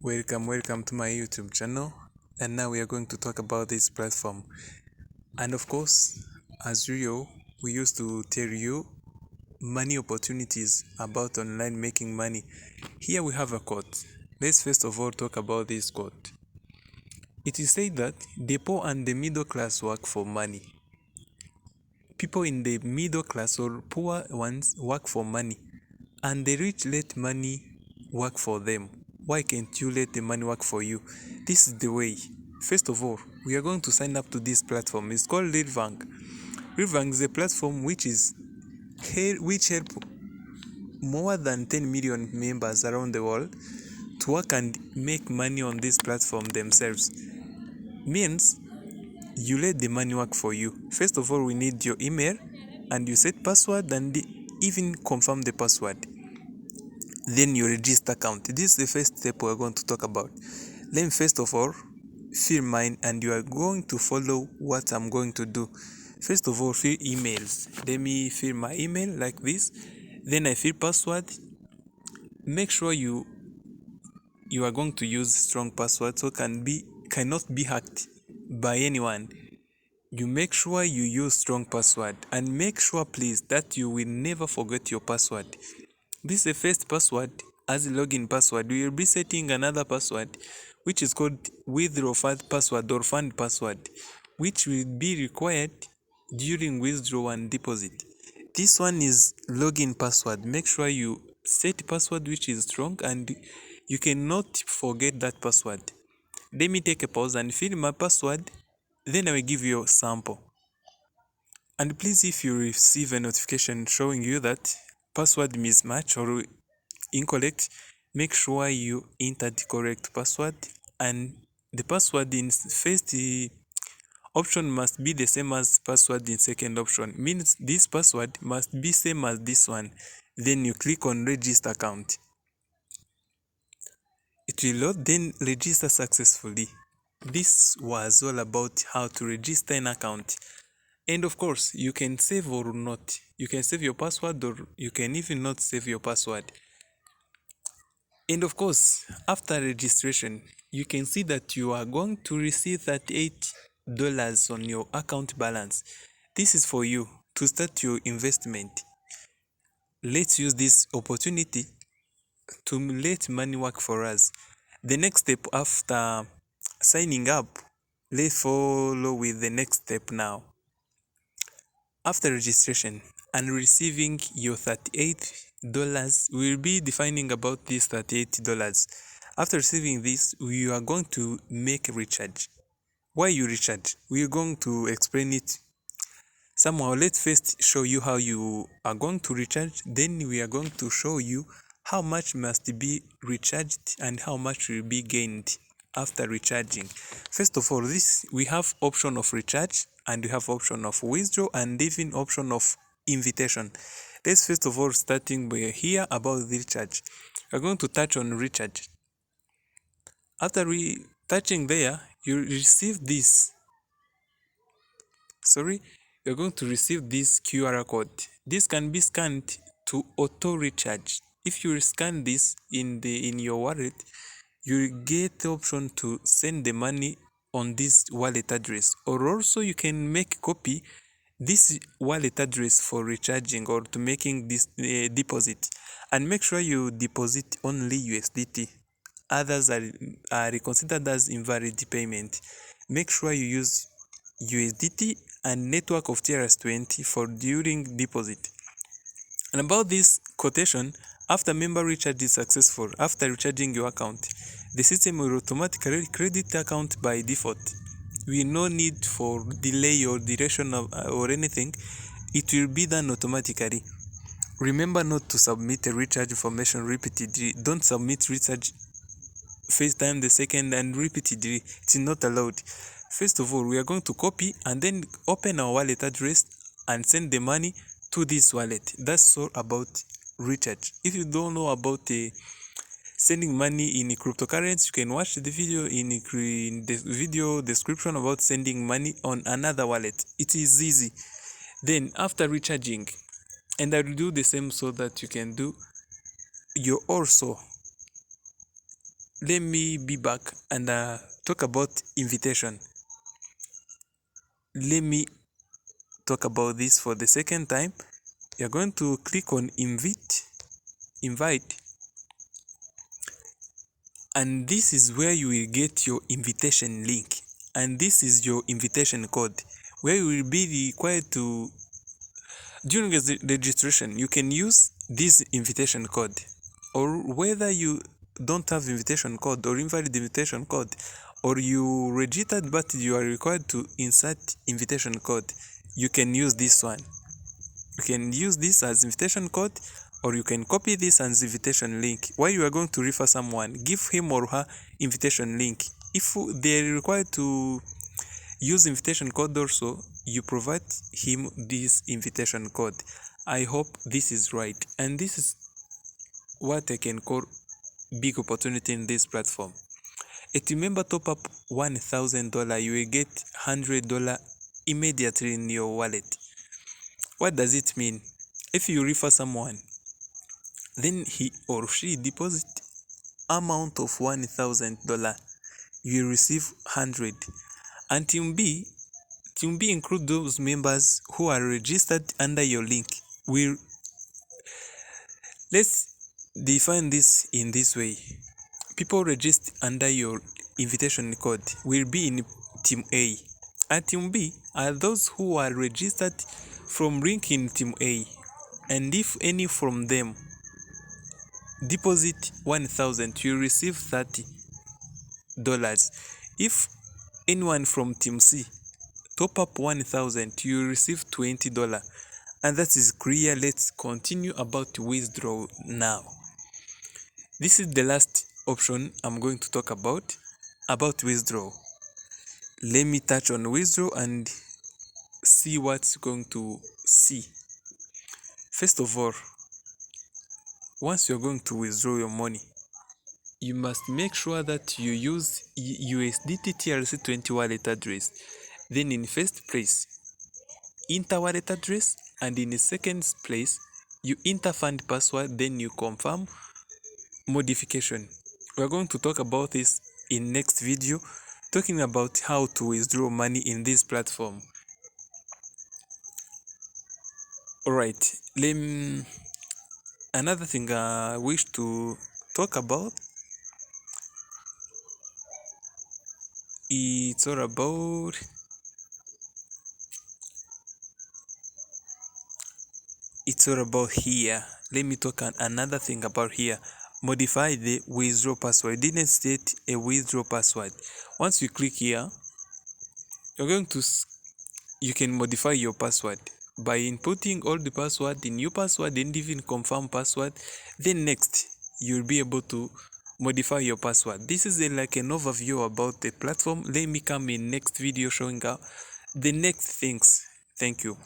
Welcome to my YouTube channel. And now we are going to talk about this platform. And of course, as usual, we used to tell you money opportunities about online making money. Here we have a quote. Let's first of all talk about this quote. It is said that the poor and the middle class work for money. People in the middle class or poor ones work for money, and the rich let money work for them. Why can't you let the money work for you? This is the way. First of all, we are going to sign up to this platform. It's called Realivang. Realivang is a platform which help more than 10 million members around the world to work and make money on this platform themselves. Means you let the money work for you. First of all, we need your email, and you set password and even confirm the password. Then you register account. This is the first step we're going to talk about. Then first of all, fill mine, and you are going to follow what I'm going to do. First of all, fill emails. Let me fill my email like this. Then I fill password. Make sure you are going to use strong password so cannot be hacked by anyone. You make sure you use strong password, and make sure please that you will never forget your password. This is the first password. As a login password, we will be setting another password which is called withdrawal password or fund password, which will be required during withdrawal and deposit. This one is login password. Make sure you set password which is strong and you cannot forget that password. Let me take a pause and fill my password, then I will give you a sample. And please, if you receive a notification showing you that password mismatch or incorrect, make sure you enter the correct password, and the password in first option must be the same as password in second option. Means this password must be same as this one. Then you click on register account. It will load, then register successfully. This was all about how to register an account. And of course, you can save or not. You can save your password, or you can even not save your password. And of course, after registration, you can see that you are going to receive $38 on your account balance. This is for you to start your investment. Let's use this opportunity to let money work for us. The next step after signing up, let's follow with the next step now. After registration and receiving your $38, we'll be defining about this $38. After receiving this, we are going to make a recharge. Why you recharge? We are going to explain it somehow. Let's first show you how you are going to recharge. Then we are going to show you how much must be recharged and how much will be gained after recharging. First of all, this we have option of recharge, and we have option of withdraw, and even option of invitation. Let's first of all starting by here about the recharge. We're going to touch on recharge. After touching there, you receive this. You're going to receive this QR code. This can be scanned to auto recharge. If you scan this in your wallet, you get the option to send the money on this wallet address, or also you can make copy this wallet address for recharging or to making this deposit, and make sure you deposit only USDT. Others are considered as invalid payment. Make sure you use USDT and network of TRS20 for during deposit. And about this quotation, after member recharge is successful, after recharging your account, the system will automatically credit the account by default. We no need for delay or duration or anything. It will be done automatically. Remember not to submit a recharge information repeatedly. Don't submit recharge first time, the second, and repeatedly. It's not allowed. First of all, we are going to copy and then open our wallet address and send the money to this wallet. That's all about recharge. If you don't know about sending money in cryptocurrency, you can watch the video in the video description about sending money on another wallet. It is easy. Then after recharging, and I will do the same so that you can do, you also let me be back and talk about invitation. Let me talk about this for the second time. You're going to click on invite, and this is where you will get your invitation link, and this is your invitation code, where you will be required to, during the registration, you can use this invitation code, or whether you don't have invitation code or invalid invitation code, or you registered but you are required to insert invitation code, you can use this one. You can use this as invitation code, or you can copy this as invitation link. While you are going to refer someone, give him or her invitation link. If they are required to use invitation code also, you provide him this invitation code. I hope this is right, and this is what I can call big opportunity in this platform. A team member top up $1,000, you will get $100 immediately in your wallet. What does it mean? If you refer someone, then he or she deposit amount of $1,000, you will receive 100. And team B include those members who are registered under your link. Let's define this in this way. People registered under your invitation code will be in team A, and team B are those who are registered from link in team A, and if any from them deposit 1,000, you receive $30. If anyone from team C top up 1,000, you receive $20. And that is clear. Let's continue about withdrawal now. This is the last option I'm going to talk about withdrawal. Let me touch on withdrawal and see what's going to see. First of all, once you're going to withdraw your money, you must make sure that you use USDT TRC20 wallet address. Then in first place, enter wallet address, and in the second place, you enter fund password, then you confirm modification. We're going to talk about this in next video, talking about how to withdraw money in this platform. Alright, another thing I wish to talk about, it's all about here. Let me talk another thing about here. Modify the withdraw password. I didn't state a withdraw password. Once you click here, you can modify your password by inputting all the password, the new password, and even confirm password. Then next, you'll be able to modify your password. This is like an overview about the platform. Let me come in next video showing out the next things. Thank you.